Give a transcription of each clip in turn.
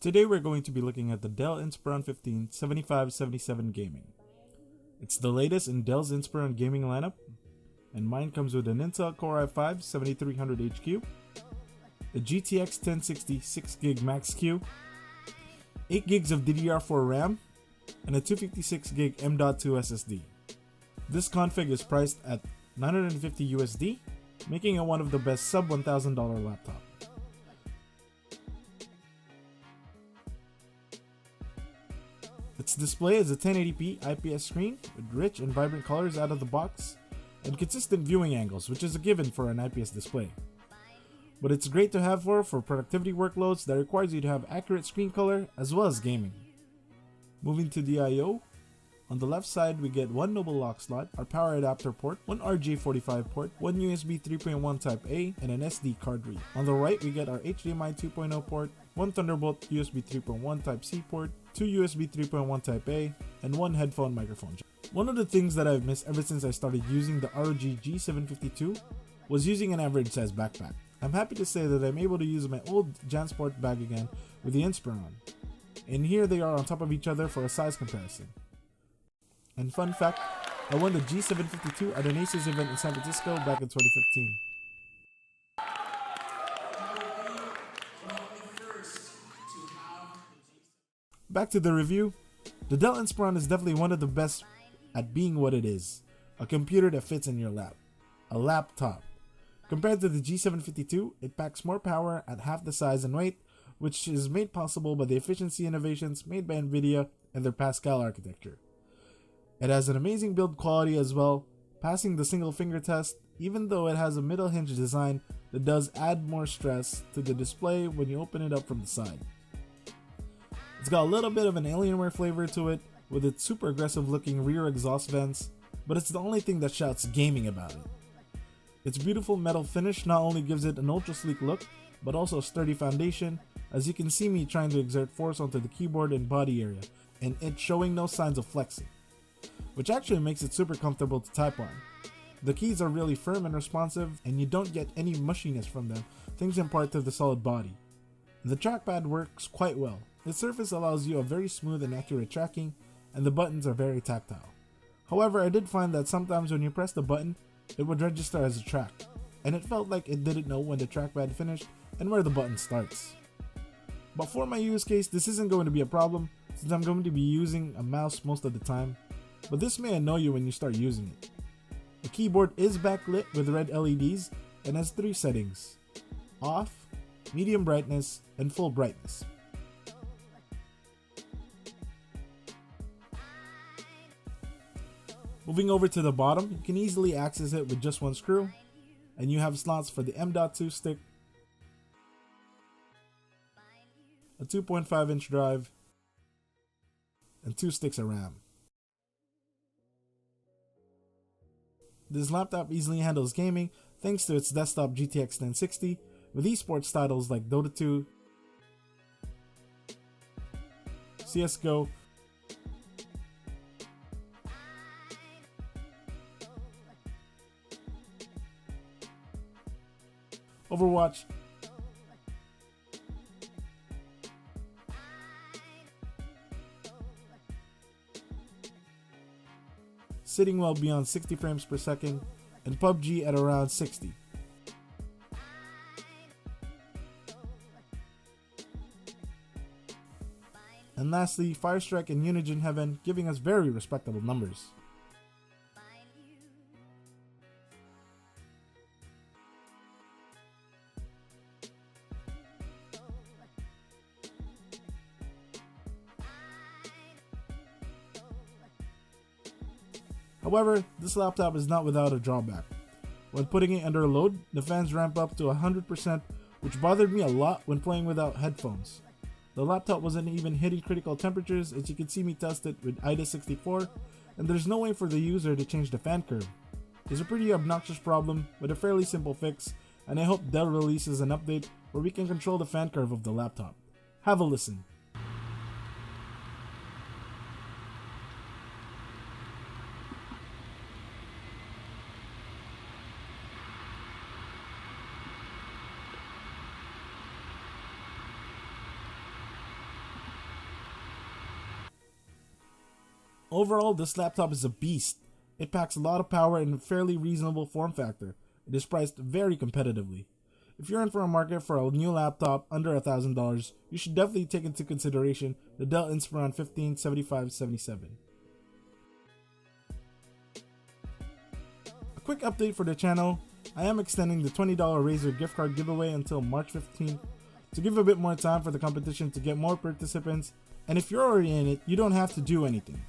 Today we're going to be looking at the Dell Inspiron 15 7577 Gaming. It's the latest in Dell's Inspiron gaming lineup, and mine comes with an Intel Core i5 7300HQ, a GTX 1060 6GB Max-Q, 8GB of DDR4 RAM, and a 256GB M.2 SSD. This config is priced at $950 USD, making it one of the best sub $1,000 laptop. Its display is a 1080p IPS screen with rich and vibrant colors out of the box and consistent viewing angles, which is a given for an IPS display. But it's great to have for productivity workloads that requires you to have accurate screen color as well as gaming. Moving to the I/O, on the left side we get one Noble lock slot, our power adapter port, one RJ45 port, one USB 3.1 Type A, and an SD card read. On the right we get our HDMI 2.0 port, one Thunderbolt USB 3.1 Type C port, two USB 3.1 Type A, and one headphone microphone jack. One of the things that I've missed ever since I started using the ROG G752 was using an average size backpack. I'm happy to say that I'm able to use my old JanSport bag again with the Inspiron. And here they are on top of each other for a size comparison. And fun fact, I won the G752 at an Asus event in San Francisco back in 2015. Back to the review, the Dell Inspiron is definitely one of the best at being what it is, a computer that fits in your lap, a laptop. Compared to the G752, it packs more power at half the size and weight, which is made possible by the efficiency innovations made by NVIDIA and their Pascal architecture. It has an amazing build quality as well, passing the single finger test, even though it has a middle hinge design that does add more stress to the display when you open it up from the side. It's got a little bit of an Alienware flavor to it, with its super aggressive looking rear exhaust vents, but it's the only thing that shouts gaming about it. Its beautiful metal finish not only gives it an ultra sleek look, but also a sturdy foundation, as you can see me trying to exert force onto the keyboard and body area, and it's showing no signs of flexing, which actually makes it super comfortable to type on. The keys are really firm and responsive, and you don't get any mushiness from them, thanks in part to the solid body. The trackpad works quite well. The surface allows you a very smooth and accurate tracking, and the buttons are very tactile. However, I did find that sometimes when you press the button, it would register as a track, and it felt like it didn't know when the trackpad finished and where the button starts. But for my use case, this isn't going to be a problem, since I'm going to be using a mouse most of the time, but this may annoy you when you start using it. The keyboard is backlit with red LEDs and has three settings: off, medium brightness, and full brightness. Moving over to the bottom, you can easily access it with just one screw, and you have slots for the M.2 stick, a 2.5-inch drive, and 2 sticks of RAM. This laptop easily handles gaming thanks to its desktop GTX 1060 with esports titles like Dota 2, CSGO, Overwatch, sitting well beyond 60 frames per second, and PUBG at around 60. And lastly, Firestrike and Unigine Heaven, giving us very respectable numbers. However, this laptop is not without a drawback. When putting it under load, the fans ramp up to 100%, which bothered me a lot when playing without headphones. The laptop wasn't even hitting critical temperatures, as you can see me test it with IDA64, and there's no way for the user to change the fan curve. It's a pretty obnoxious problem, but a fairly simple fix, and I hope Dell releases an update where we can control the fan curve of the laptop. Have a listen. Overall, this laptop is a beast. It packs a lot of power in a fairly reasonable form factor. It is priced very competitively. If you're in for a market for a new laptop under $1,000, you should definitely take into consideration the Dell Inspiron 157577. A quick update for the channel, I am extending the $20 RΛZR gift card giveaway until March 15th to give a bit more time for the competition to get more participants, and if you're already in it, you don't have to do anything.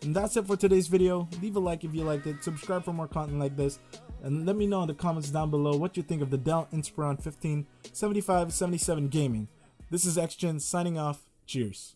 And that's it for today's video. Leave a like if you liked it, subscribe for more content like this, and let me know in the comments down below what you think of the Dell Inspiron 157577 gaming. This is XGen signing off. Cheers.